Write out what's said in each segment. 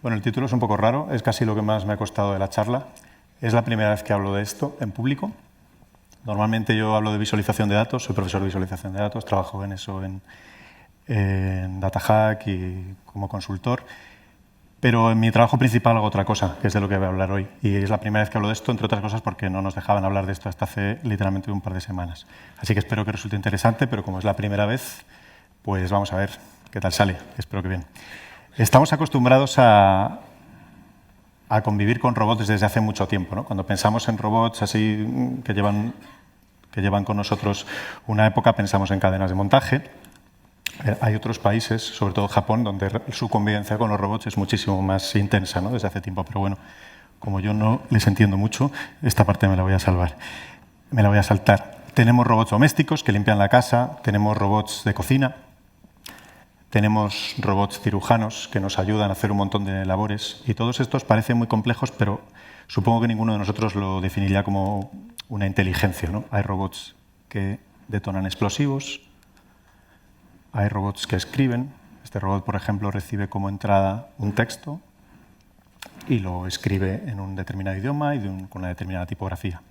Bueno, el título es un poco raro, es casi lo que más me ha costado de la charla. Es la primera vez que hablo de esto en público. Normalmente yo hablo de visualización de datos, soy profesor de visualización de datos, trabajo en eso en DataHack y como consultor, pero en mi trabajo principal hago otra cosa, que es de lo que voy a hablar hoy. Y es la primera vez que hablo de esto, entre otras cosas porque no nos dejaban hablar de esto hasta hace literalmente un par de semanas. Así que espero que resulte interesante, pero como es la primera vez, pues vamos a ver qué tal sale. Espero que bien. Estamos acostumbrados a convivir con robots desde hace mucho tiempo, ¿no? Cuando pensamos en robots así que llevan con nosotros una época, pensamos en cadenas de montaje. Hay otros países, sobre todo Japón, donde su convivencia con los robots es muchísimo más intensa, ¿no? Desde hace tiempo. Pero bueno, como yo no les entiendo mucho, esta parte me la voy a salvar. Me la voy a saltar. Tenemos robots domésticos que limpian la casa, tenemos robots de cocina, tenemos robots cirujanos que nos ayudan a hacer un montón de labores y todos estos parecen muy complejos, pero supongo que ninguno de nosotros lo definiría como una inteligencia, ¿no? Hay robots que detonan explosivos, hay robots que escriben. Este robot, por ejemplo, recibe como entrada un texto y lo escribe en un determinado idioma y con una determinada tipografía.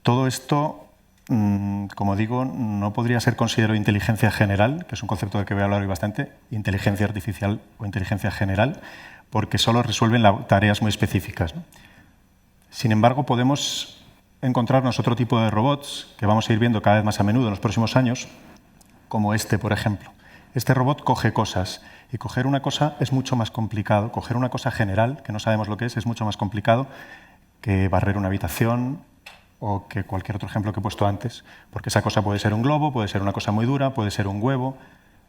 Todo esto, como digo, no podría ser considerado inteligencia general, que es un concepto del que voy a hablar hoy bastante, inteligencia artificial o inteligencia general, porque solo resuelven tareas muy específicas, ¿no? Sin embargo, podemos encontrarnos otro tipo de robots que vamos a ir viendo cada vez más a menudo en los próximos años, como este, por ejemplo. Este robot coge cosas, y coger una cosa es mucho más complicado. Coger una cosa general, que no sabemos lo que es mucho más complicado que barrer una habitación, o que cualquier otro ejemplo que he puesto antes, porque esa cosa puede ser un globo, puede ser una cosa muy dura, puede ser un huevo.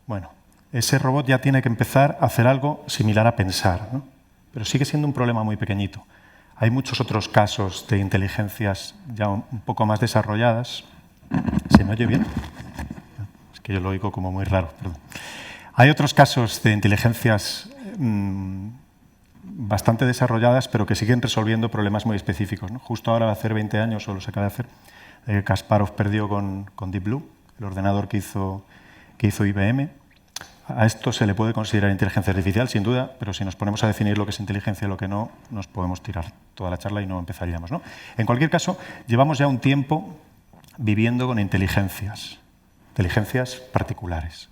Bueno, ese robot ya tiene que empezar a hacer algo similar a pensar, ¿no? Pero sigue siendo un problema muy pequeñito. Hay muchos otros casos de inteligencias ya un poco más desarrolladas. ¿Se me oye bien? Es que yo lo oigo como muy raro, perdón. Hay otros casos de inteligencias bastante desarrolladas, pero que siguen resolviendo problemas muy específicos, ¿no? Justo ahora, hace 20 años, o lo se acaba de hacer, Kasparov perdió con Deep Blue, el ordenador que hizo IBM. A esto se le puede considerar inteligencia artificial, sin duda, pero si nos ponemos a definir lo que es inteligencia y lo que no, nos podemos tirar toda la charla y no empezaríamos, ¿no? En cualquier caso, llevamos ya un tiempo viviendo con inteligencias particulares.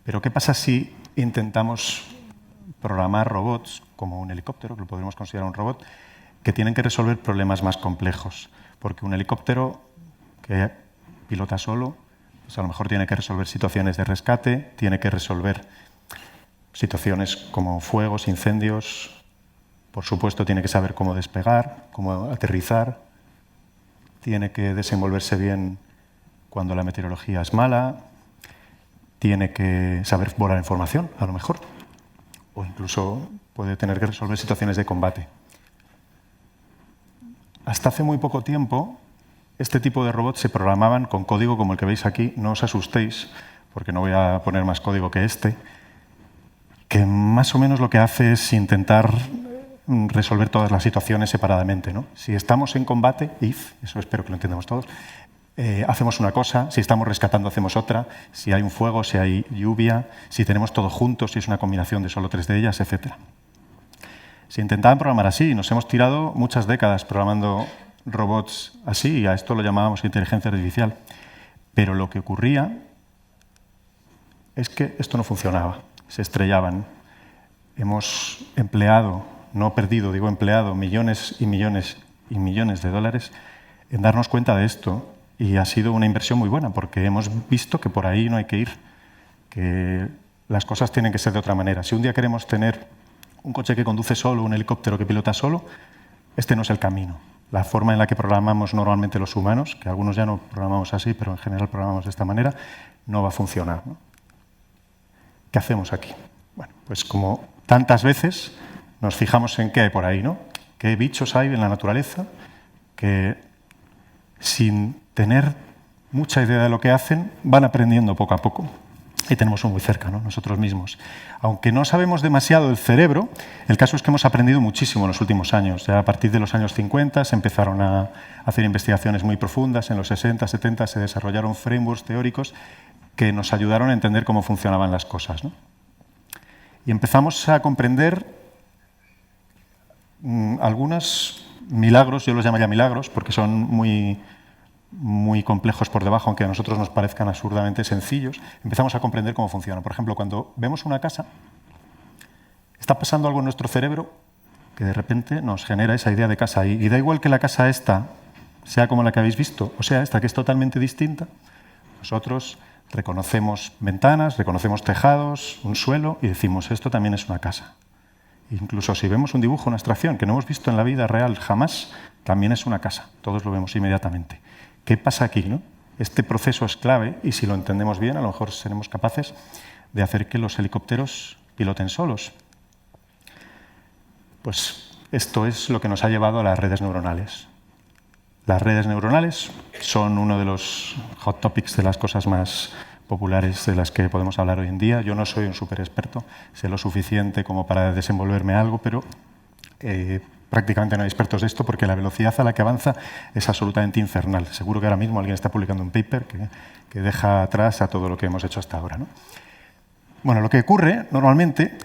Pero ¿qué pasa si intentamos programar robots, como un helicóptero, que lo podríamos considerar un robot, que tienen que resolver problemas más complejos? Porque un helicóptero que pilota solo, pues a lo mejor tiene que resolver situaciones de rescate, tiene que resolver situaciones como fuegos, incendios, por supuesto tiene que saber cómo despegar, cómo aterrizar, tiene que desenvolverse bien cuando la meteorología es mala, tiene que saber volar en formación, a lo mejor, o incluso puede tener que resolver situaciones de combate. Hasta hace muy poco tiempo, este tipo de robots se programaban con código como el que veis aquí. No os asustéis, porque no voy a poner más código que este, que más o menos lo que hace es intentar resolver todas las situaciones separadamente, ¿no? Si estamos en combate, eso espero que lo entendamos todos, hacemos una cosa, si estamos rescatando hacemos otra, si hay un fuego, si hay lluvia, si tenemos todo junto, si es una combinación de solo 3 de ellas, etc. Se intentaban programar así, nos hemos tirado muchas décadas programando robots así, y a esto lo llamábamos inteligencia artificial. Pero lo que ocurría es que esto no funcionaba, se estrellaban. Hemos empleado, no perdido, digo empleado, millones y millones y millones de dólares en darnos cuenta de esto. Y ha sido una inversión muy buena, porque hemos visto que por ahí no hay que ir, que las cosas tienen que ser de otra manera. Si un día queremos tener un coche que conduce solo, un helicóptero que pilota solo, este no es el camino. La forma en la que programamos normalmente los humanos, que algunos ya no programamos así, pero en general programamos de esta manera, no va a funcionar, ¿no? ¿Qué hacemos aquí? Bueno, pues como tantas veces nos fijamos en qué hay por ahí, ¿no? ¿Qué bichos hay en la naturaleza que, sin tener mucha idea de lo que hacen, van aprendiendo poco a poco? Y tenemos uno muy cerca, ¿no? Nosotros mismos. Aunque no sabemos demasiado del cerebro, el caso es que hemos aprendido muchísimo en los últimos años. Ya a partir de los años 50 se empezaron a hacer investigaciones muy profundas. En los 60, 70 se desarrollaron frameworks teóricos que nos ayudaron a entender cómo funcionaban las cosas, ¿no? Y empezamos a comprender algunos milagros, yo los llamaría milagros, porque son muy complejos por debajo, aunque a nosotros nos parezcan absurdamente sencillos. Empezamos a comprender cómo funciona. Por ejemplo, cuando vemos una casa, está pasando algo en nuestro cerebro que de repente nos genera esa idea de casa. Y da igual que la casa esta sea como la que habéis visto, o sea esta que es totalmente distinta, nosotros reconocemos ventanas, reconocemos tejados, un suelo y decimos, esto también es una casa. Incluso si vemos un dibujo, una abstracción que no hemos visto en la vida real jamás, también es una casa. Todos lo vemos inmediatamente. ¿Qué pasa aquí, no? Este proceso es clave y si lo entendemos bien, a lo mejor seremos capaces de hacer que los helicópteros piloten solos. Pues esto es lo que nos ha llevado a las redes neuronales. Las redes neuronales son uno de los hot topics de las cosas más populares de las que podemos hablar hoy en día. Yo no soy un súper experto, sé lo suficiente como para desenvolverme algo, pero prácticamente no hay expertos de esto porque la velocidad a la que avanza es absolutamente infernal. Seguro que ahora mismo alguien está publicando un paper que deja atrás a todo lo que hemos hecho hasta ahora, ¿no? Bueno, lo que ocurre normalmente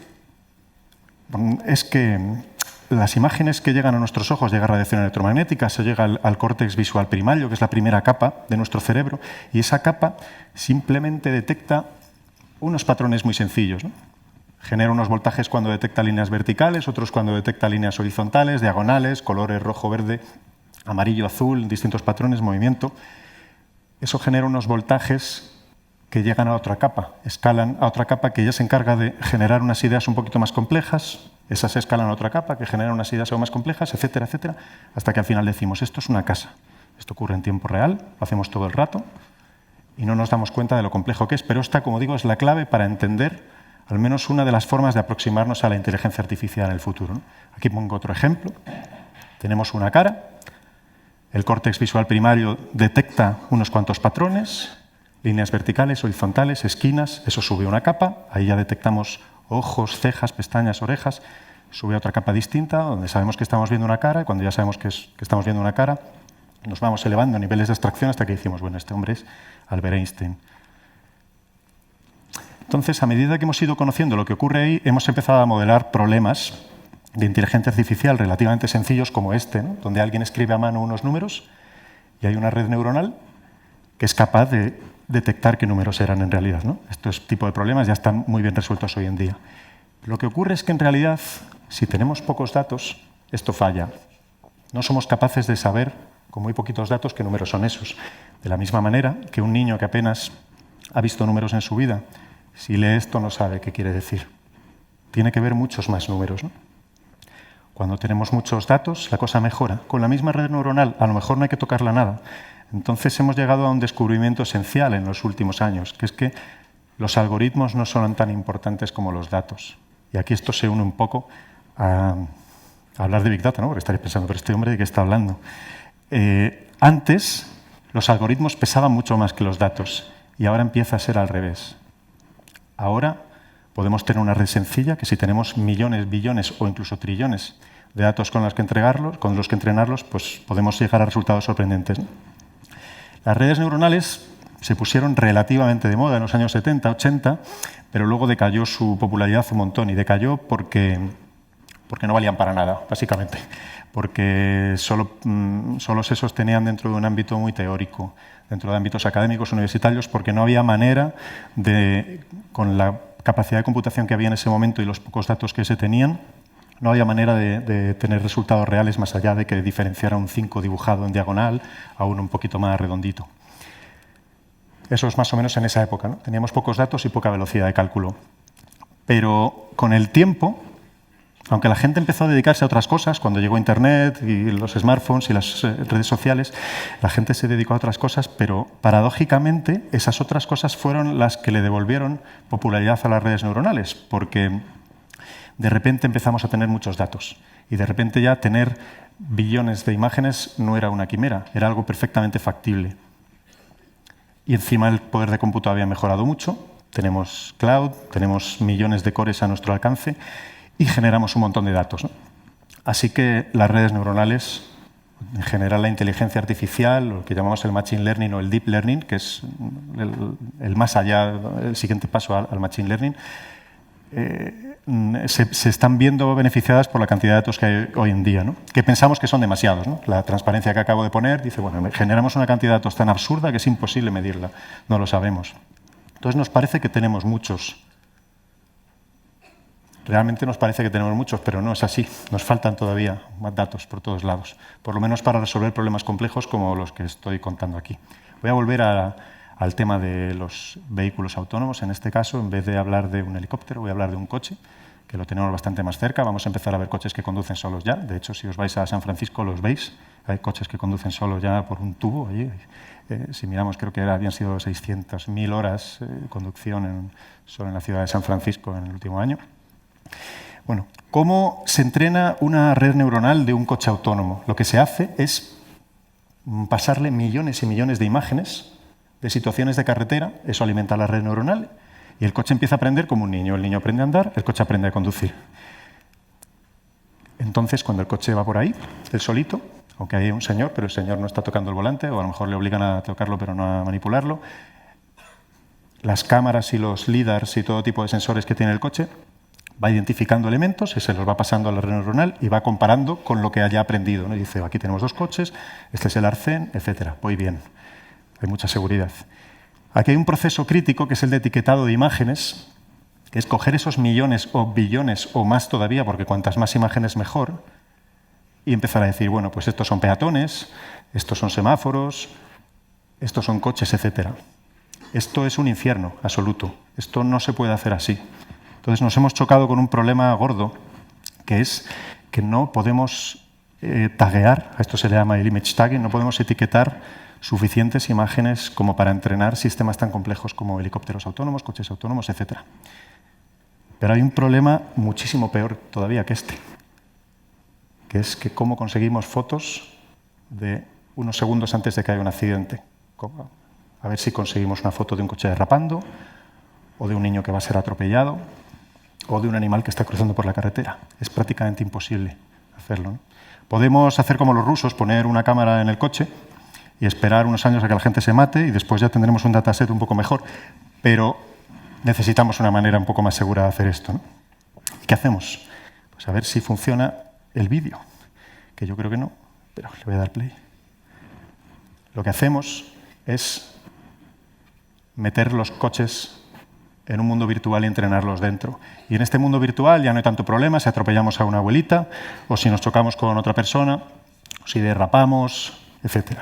es que las imágenes que llegan a nuestros ojos llega radiación electromagnética, se llega al córtex visual primario, que es la primera capa de nuestro cerebro, y esa capa simplemente detecta unos patrones muy sencillos, ¿no? Genera unos voltajes cuando detecta líneas verticales, otros cuando detecta líneas horizontales, diagonales, colores rojo, verde, amarillo, azul, distintos patrones, movimiento. Eso genera unos voltajes que llegan a otra capa, escalan a otra capa que ya se encarga de generar unas ideas un poquito más complejas, esas escalan a otra capa que genera unas ideas aún más complejas, etcétera, etcétera, hasta que al final decimos, esto es una casa. Esto ocurre en tiempo real, lo hacemos todo el rato y no nos damos cuenta de lo complejo que es, pero esta, como digo, es la clave para entender al menos una de las formas de aproximarnos a la inteligencia artificial en el futuro, ¿no? Aquí pongo otro ejemplo. Tenemos una cara, el córtex visual primario detecta unos cuantos patrones, líneas verticales, horizontales, esquinas, eso sube una capa, ahí ya detectamos ojos, cejas, pestañas, orejas, sube a otra capa distinta, donde sabemos que estamos viendo una cara, y cuando ya sabemos que estamos viendo una cara, nos vamos elevando a niveles de abstracción hasta que decimos, bueno, este hombre es Albert Einstein. Entonces, a medida que hemos ido conociendo lo que ocurre ahí, hemos empezado a modelar problemas de inteligencia artificial relativamente sencillos como este, ¿no? Donde alguien escribe a mano unos números y hay una red neuronal que es capaz de detectar qué números eran en realidad, ¿no? Estos tipos de problemas ya están muy bien resueltos hoy en día. Lo que ocurre es que en realidad, si tenemos pocos datos, esto falla. No somos capaces de saber, con muy poquitos datos, qué números son esos. De la misma manera que un niño que apenas ha visto números en su vida, si lee esto no sabe qué quiere decir. Tiene que ver muchos más números, ¿no? Cuando tenemos muchos datos, la cosa mejora. Con la misma red neuronal, a lo mejor no hay que tocarla nada. Entonces hemos llegado a un descubrimiento esencial en los últimos años, que es que los algoritmos no son tan importantes como los datos. Y aquí esto se une un poco a hablar de Big Data, ¿no? Porque estaréis pensando, pero este hombre ¿de qué está hablando? Antes los algoritmos pesaban mucho más que los datos y ahora empieza a ser al revés. Ahora podemos tener una red sencilla que si tenemos millones, billones o incluso trillones de datos con los que entrenarlos, pues podemos llegar a resultados sorprendentes, ¿no? Las redes neuronales se pusieron relativamente de moda en los años 70, 80, pero luego decayó su popularidad un montón y decayó porque no valían para nada, básicamente, porque solo se sostenían dentro de un ámbito muy teórico, dentro de ámbitos académicos, universitarios, porque no había manera de, con la capacidad de computación que había en ese momento y los pocos datos que se tenían, no había manera de tener resultados reales más allá de que diferenciara un 5 dibujado en diagonal a uno un poquito más redondito. Eso es más o menos en esa época, ¿no? Teníamos pocos datos y poca velocidad de cálculo. Pero con el tiempo, aunque la gente empezó a dedicarse a otras cosas, cuando llegó Internet y los smartphones y las redes sociales, la gente se dedicó a otras cosas, pero paradójicamente esas otras cosas fueron las que le devolvieron popularidad a las redes neuronales, porque de repente empezamos a tener muchos datos y de repente ya tener billones de imágenes no era una quimera, era algo perfectamente factible. Y encima el poder de cómputo había mejorado mucho, tenemos cloud, tenemos millones de cores a nuestro alcance y generamos un montón de datos, ¿no? Así que las redes neuronales, en general la inteligencia artificial, lo que llamamos el machine learning o el deep learning, que es el más allá, el siguiente paso al machine learning, se están viendo beneficiadas por la cantidad de datos que hay hoy en día, ¿no? Que pensamos que son demasiados, ¿no? La transparencia que acabo de poner dice, bueno, generamos una cantidad de datos tan absurda que es imposible medirla, no lo sabemos. Entonces nos parece que tenemos muchos. Realmente nos parece que tenemos muchos, pero no es así. Nos faltan todavía más datos por todos lados, por lo menos para resolver problemas complejos como los que estoy contando aquí. Voy a volver al tema de los vehículos autónomos. En este caso, en vez de hablar de un helicóptero, voy a hablar de un coche, que lo tenemos bastante más cerca. Vamos a empezar a ver coches que conducen solos ya. De hecho, si os vais a San Francisco, los veis. Hay coches que conducen solos ya por un tubo allí. Si miramos, creo que habían sido 600.000 horas de conducción solo en la ciudad de San Francisco en el último año. Bueno, ¿cómo se entrena una red neuronal de un coche autónomo? Lo que se hace es pasarle millones y millones de imágenes de situaciones de carretera, eso alimenta la red neuronal y el coche empieza a aprender como un niño. El niño aprende a andar, el coche aprende a conducir. Entonces, cuando el coche va por ahí, él solito, aunque hay un señor, pero el señor no está tocando el volante, o a lo mejor le obligan a tocarlo pero no a manipularlo, las cámaras y los lidars y todo tipo de sensores que tiene el coche va identificando elementos y se los va pasando a la red neuronal y va comparando con lo que haya aprendido, ¿no? Y dice, aquí tenemos 2 coches, este es el arcén, etc. Voy bien, hay mucha seguridad. Aquí hay un proceso crítico que es el de etiquetado de imágenes, que es coger esos millones o billones o más todavía, porque cuantas más imágenes mejor, y empezar a decir, bueno, pues estos son peatones, estos son semáforos, estos son coches, etc. Esto es un infierno absoluto, esto no se puede hacer así. Entonces nos hemos chocado con un problema gordo, que es que no podemos taguear, a esto se le llama el image tagging, no podemos etiquetar suficientes imágenes como para entrenar sistemas tan complejos como helicópteros autónomos, coches autónomos, etc. Pero hay un problema muchísimo peor todavía que este, que es que cómo conseguimos fotos de unos segundos antes de que haya un accidente. A ver si conseguimos una foto de un coche derrapando, o de un niño que va a ser atropellado, o de un animal que está cruzando por la carretera. Es prácticamente imposible hacerlo, ¿no? Podemos hacer como los rusos, poner una cámara en el coche y esperar unos años a que la gente se mate y después ya tendremos un dataset un poco mejor, pero necesitamos una manera un poco más segura de hacer esto, ¿no? ¿Qué hacemos? Pues a ver si funciona el vídeo, que yo creo que no, pero le voy a dar play. Lo que hacemos es meter los coches en un mundo virtual y entrenarlos dentro. Y en este mundo virtual ya no hay tanto problema si atropellamos a una abuelita, o si nos chocamos con otra persona, o si derrapamos, etc.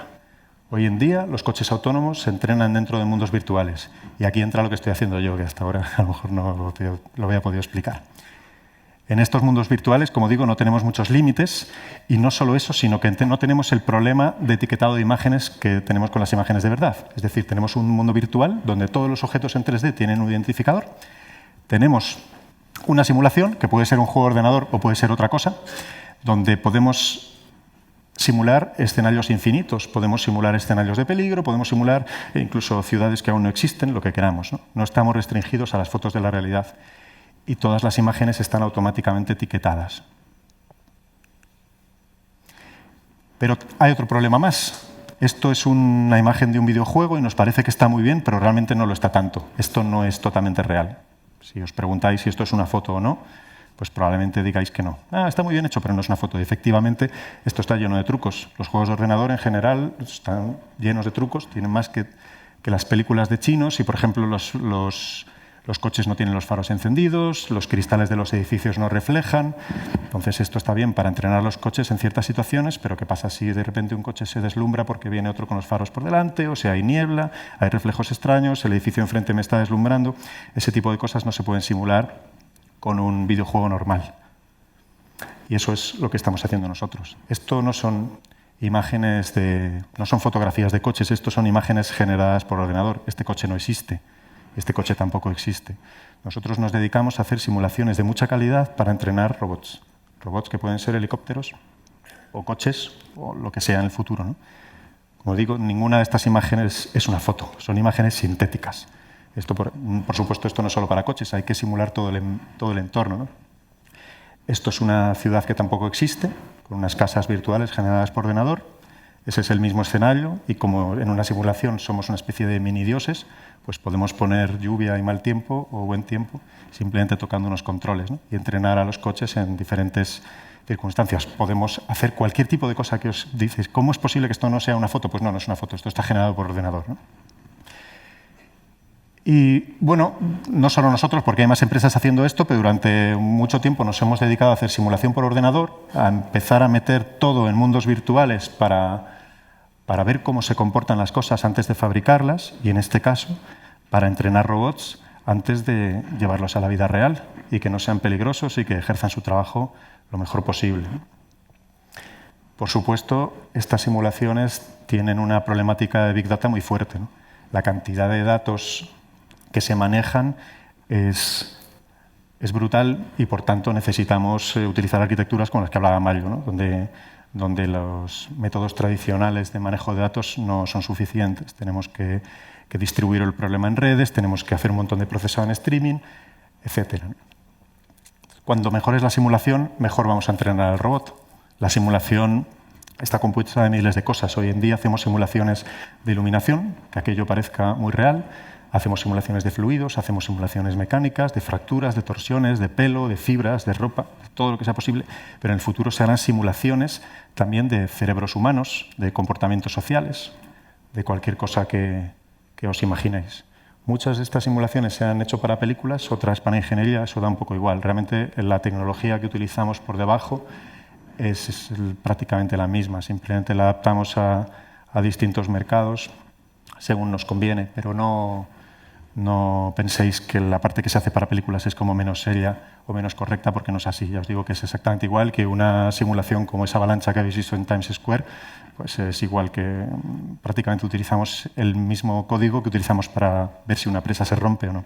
Hoy en día los coches autónomos se entrenan dentro de mundos virtuales. Y aquí entra lo que estoy haciendo yo, que hasta ahora a lo mejor no lo había podido explicar. En estos mundos virtuales, como digo, no tenemos muchos límites, y no solo eso, sino que no tenemos el problema de etiquetado de imágenes que tenemos con las imágenes de verdad. Es decir, tenemos un mundo virtual donde todos los objetos en 3D tienen un identificador, tenemos una simulación, que puede ser un juego de ordenador o puede ser otra cosa, donde podemos simular escenarios infinitos, podemos simular escenarios de peligro, podemos simular incluso ciudades que aún no existen, lo que queramos, ¿no? No estamos restringidos a las fotos de la realidad. Y todas las imágenes están automáticamente etiquetadas. Pero hay otro problema más. Esto es una imagen de un videojuego y nos parece que está muy bien, pero realmente no lo está tanto. Esto no es totalmente real. Si os preguntáis si esto es una foto o no, pues probablemente digáis que no. Está muy bien hecho, pero no es una foto. Y efectivamente, esto está lleno de trucos. Los juegos de ordenador en general están llenos de trucos, tienen más que las películas de chinos, y por ejemplo los coches no tienen los faros encendidos, los cristales de los edificios no reflejan. Entonces esto está bien para entrenar los coches en ciertas situaciones, pero ¿qué pasa si de repente un coche se deslumbra porque viene otro con los faros por delante, o si hay niebla, hay reflejos extraños, el edificio enfrente me está deslumbrando? Ese tipo de cosas no se pueden simular con un videojuego normal. Y eso es lo que estamos haciendo nosotros. Esto no son imágenes no son fotografías de coches, esto son imágenes generadas por ordenador. Este coche no existe. Este coche tampoco existe. Nosotros nos dedicamos a hacer simulaciones de mucha calidad para entrenar robots. Robots que pueden ser helicópteros o coches o lo que sea en el futuro, ¿no? Como digo, ninguna de estas imágenes es una foto, son imágenes sintéticas. Esto, por supuesto, esto no es solo para coches, hay que simular todo el entorno, ¿no? Esto es una ciudad que tampoco existe, con unas casas virtuales generadas por ordenador. Ese es el mismo escenario, y como en una simulación somos una especie de mini dioses, Pues podemos poner lluvia y mal tiempo o buen tiempo simplemente tocando unos controles, ¿no? Y entrenar a los coches en diferentes circunstancias. Podemos hacer cualquier tipo de cosa que os dices. ¿Cómo es posible que esto no sea una foto? Pues no, no es una foto, esto está generado por ordenador, ¿no? Y bueno, no solo nosotros, porque hay más empresas haciendo esto, pero durante mucho tiempo nos hemos dedicado a hacer simulación por ordenador, a empezar a meter todo en mundos virtuales para ver cómo se comportan las cosas antes de fabricarlas y, en este caso, para entrenar robots antes de llevarlos a la vida real y que no sean peligrosos y que ejerzan su trabajo lo mejor posible. Por supuesto, estas simulaciones tienen una problemática de Big Data muy fuerte, ¿no? La cantidad de datos que se manejan es brutal y, por tanto, necesitamos utilizar arquitecturas como las que hablaba Mario, ¿no? donde los métodos tradicionales de manejo de datos no son suficientes. Tenemos que distribuir el problema en redes, tenemos que hacer un montón de procesado en streaming, etc. Cuando mejor es la simulación, mejor vamos a entrenar al robot. La simulación está compuesta de miles de cosas. Hoy en día hacemos simulaciones de iluminación, que aquello parezca muy real. Hacemos simulaciones de fluidos, hacemos simulaciones mecánicas, de fracturas, de torsiones, de pelo, de fibras, de ropa, de todo lo que sea posible, pero en el futuro se harán simulaciones también de cerebros humanos, de comportamientos sociales, de cualquier cosa que os imaginéis. Muchas de estas simulaciones se han hecho para películas, otras para ingeniería, eso da un poco igual. Realmente la tecnología que utilizamos por debajo es prácticamente la misma, simplemente la adaptamos a distintos mercados según nos conviene, pero no penséis que la parte que se hace para películas es como menos seria o menos correcta, porque no es así. Ya os digo que es exactamente igual que una simulación como esa avalancha que habéis visto en Times Square, pues es igual que prácticamente utilizamos el mismo código que utilizamos para ver si una presa se rompe o no.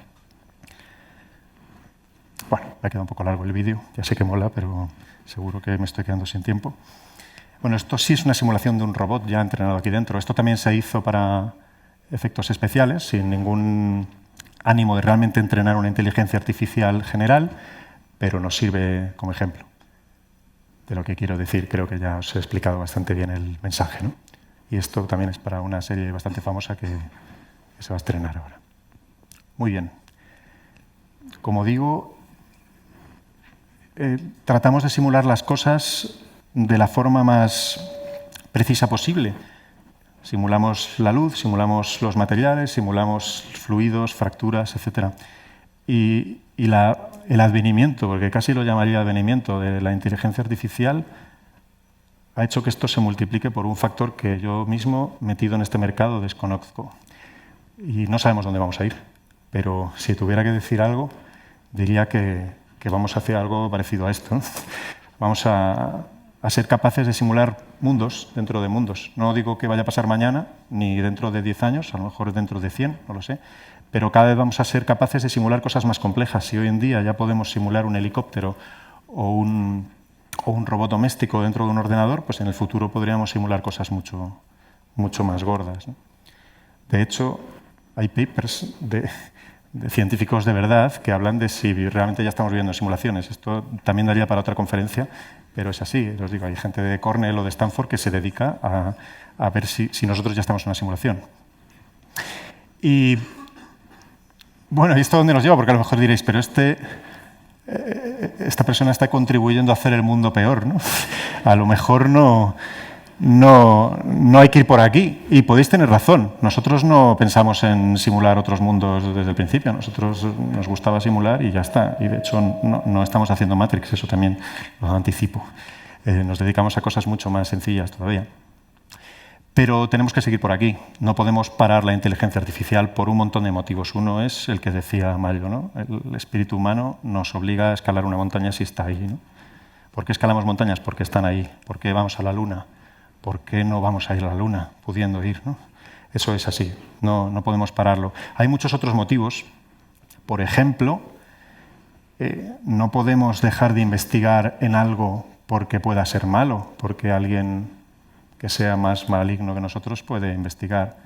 Bueno, me ha quedado un poco largo el vídeo, ya sé que mola, pero seguro que me estoy quedando sin tiempo. Bueno, esto sí es una simulación de un robot ya entrenado aquí dentro. Esto también se hizo para efectos especiales, sin ningún ánimo de realmente entrenar una inteligencia artificial general, pero nos sirve como ejemplo de lo que quiero decir. Creo que ya os he explicado bastante bien el mensaje, ¿no? Y esto también es para una serie bastante famosa que se va a estrenar ahora. Muy bien. Como digo, tratamos de simular las cosas de la forma más precisa posible. Simulamos la luz, simulamos los materiales, simulamos fluidos, fracturas, etc. Y el advenimiento, porque casi lo llamaría advenimiento, de la inteligencia artificial ha hecho que esto se multiplique por un factor que yo mismo, metido en este mercado, desconozco. Y no sabemos dónde vamos a ir. Pero si tuviera que decir algo, diría que vamos a hacer algo parecido a esto, ¿no? Vamos a ser capaces de simular mundos dentro de mundos. No digo que vaya a pasar mañana, ni dentro de 10 años, a lo mejor dentro de 100, no lo sé, pero cada vez vamos a ser capaces de simular cosas más complejas. Si hoy en día ya podemos simular un helicóptero o un robot doméstico dentro de un ordenador, pues en el futuro podríamos simular cosas mucho más gordas, ¿no? De hecho, hay papers de científicos de verdad que hablan de si realmente ya estamos viviendo simulaciones. Esto también daría para otra conferencia, pero es así. Os digo, hay gente de Cornell o de Stanford que se dedica a ver si nosotros ya estamos en una simulación. Y bueno, ¿y esto dónde nos lleva? Porque a lo mejor diréis, pero esta persona está contribuyendo a hacer el mundo peor, ¿no? A lo mejor no hay que ir por aquí. Y podéis tener razón. Nosotros no pensamos en simular otros mundos desde el principio. A nosotros nos gustaba simular y ya está. Y de hecho no estamos haciendo Matrix, eso también lo anticipo. Nos dedicamos a cosas mucho más sencillas todavía. Pero tenemos que seguir por aquí. No podemos parar la inteligencia artificial por un montón de motivos. Uno es el que decía Mario, ¿no? El espíritu humano nos obliga a escalar una montaña si está ahí, ¿no? ¿Por qué escalamos montañas? Porque están ahí. ¿Por qué vamos a la Luna? ¿Por qué no vamos a ir a la Luna pudiendo ir, ¿no? Eso es así, no podemos pararlo. Hay muchos otros motivos. Por ejemplo, no podemos dejar de investigar en algo porque pueda ser malo, porque alguien que sea más maligno que nosotros puede investigar.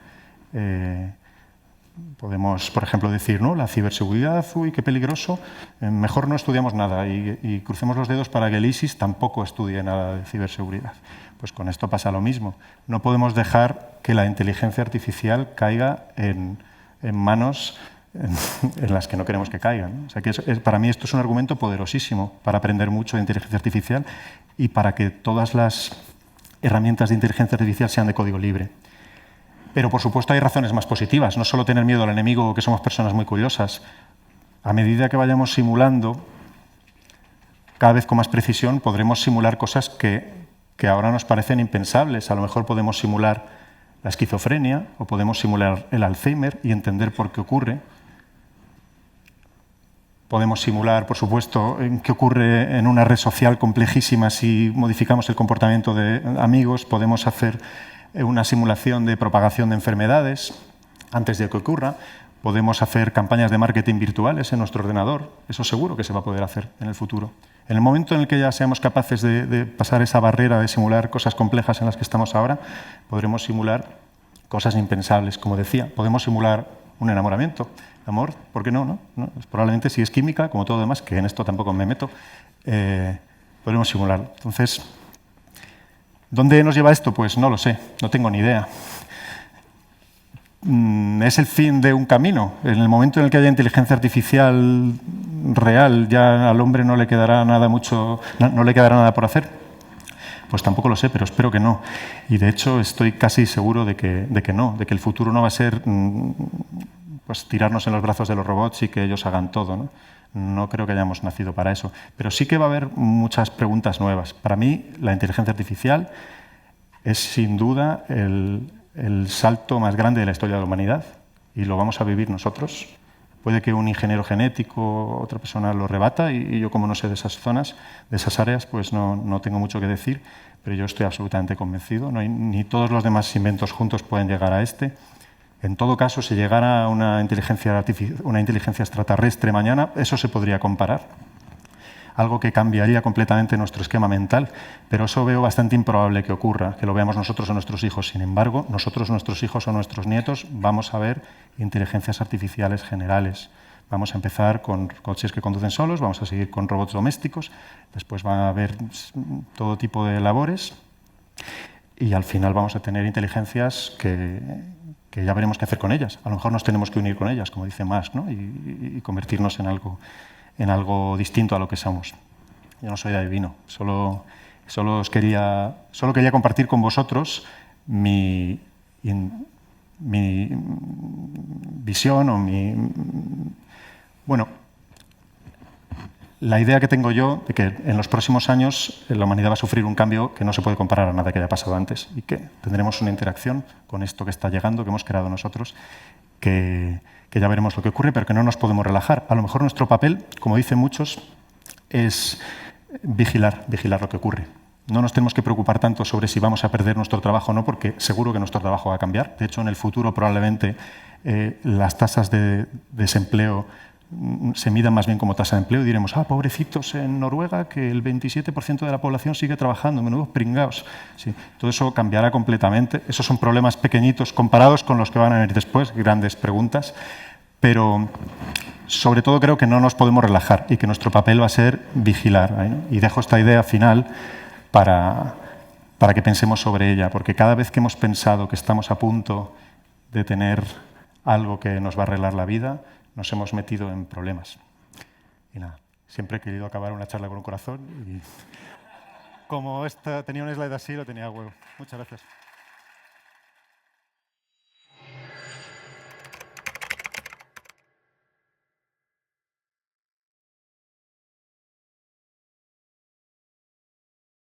Podemos, por ejemplo, decir, ¿no? La ciberseguridad, uy, qué peligroso, mejor no estudiamos nada y crucemos los dedos para que el ISIS tampoco estudie nada de ciberseguridad. Pues con esto pasa lo mismo. No podemos dejar que la inteligencia artificial caiga en en manos en las que no queremos que caigan, ¿no? O sea que para mí esto es un argumento poderosísimo para aprender mucho de inteligencia artificial y para que todas las herramientas de inteligencia artificial sean de código libre. Pero, por supuesto, hay razones más positivas. No solo tener miedo al enemigo o que somos personas muy curiosas. A medida que vayamos simulando, cada vez con más precisión, podremos simular cosas que ahora nos parecen impensables. A lo mejor podemos simular la esquizofrenia o podemos simular el Alzheimer y entender por qué ocurre. Podemos simular, por supuesto, qué ocurre en una red social complejísima si modificamos el comportamiento de amigos. Podemos hacer una simulación de propagación de enfermedades antes de que ocurra. Podemos hacer campañas de marketing virtuales en nuestro ordenador. Eso seguro que se va a poder hacer en el futuro. En el momento en el que ya seamos capaces de pasar esa barrera de simular cosas complejas en las que estamos ahora, podremos simular cosas impensables. Como decía, podemos simular un enamoramiento. Amor, ¿por qué no? Probablemente si es química, como todo lo demás, que en esto tampoco me meto, podremos simularlo. Entonces, ¿dónde nos lleva esto? Pues no lo sé, no tengo ni idea. ¿Es el fin de un camino? En el momento en el que haya inteligencia artificial real, ya al hombre no le quedará nada por hacer. Pues tampoco lo sé, pero espero que no. Y de hecho estoy casi seguro de que no, de que el futuro no va a ser pues tirarnos en los brazos de los robots y que ellos hagan todo, ¿no? No creo que hayamos nacido para eso. Pero sí que va a haber muchas preguntas nuevas. Para mí, la inteligencia artificial es sin duda el salto más grande de la historia de la humanidad y lo vamos a vivir nosotros. Puede que un ingeniero genético, otra persona lo rebata y yo, como no sé de esas zonas, de esas áreas, pues no tengo mucho que decir, pero yo estoy absolutamente convencido. Ni todos los demás inventos juntos pueden llegar a este. En todo caso, si llegara una inteligencia extraterrestre mañana, eso se podría comparar. Algo que cambiaría completamente nuestro esquema mental, pero eso veo bastante improbable que ocurra, que lo veamos nosotros o nuestros hijos. Sin embargo, nosotros, nuestros hijos o nuestros nietos, vamos a ver inteligencias artificiales generales. Vamos a empezar con coches que conducen solos, vamos a seguir con robots domésticos, después van a haber todo tipo de labores y al final vamos a tener inteligencias que ya veremos qué hacer con ellas. A lo mejor nos tenemos que unir con ellas, como dice Musk, ¿no? y convertirnos en algo distinto a lo que somos. Yo no soy adivino, solo quería compartir con vosotros mi visión o la idea que tengo yo de que en los próximos años la humanidad va a sufrir un cambio que no se puede comparar a nada que haya pasado antes y que tendremos una interacción con esto que está llegando, que hemos creado nosotros, que ya veremos lo que ocurre, pero que no nos podemos relajar. A lo mejor nuestro papel, como dicen muchos, es vigilar lo que ocurre. No nos tenemos que preocupar tanto sobre si vamos a perder nuestro trabajo o no, porque seguro que nuestro trabajo va a cambiar. De hecho, en el futuro probablemente las tasas de desempleo se midan más bien como tasa de empleo y diremos, pobrecitos en Noruega, que el 27% de la población sigue trabajando, menudos pringaos. Sí, todo eso cambiará completamente. Esos son problemas pequeñitos comparados con los que van a venir después, grandes preguntas, pero sobre todo creo que no nos podemos relajar y que nuestro papel va a ser vigilar, ¿no? Y dejo esta idea final para que pensemos sobre ella, porque cada vez que hemos pensado que estamos a punto de tener algo que nos va a arreglar la vida, nos hemos metido en problemas. Y nada, siempre he querido acabar una charla con un corazón y como esta tenía un slide así, lo tenía a huevo. Muchas gracias.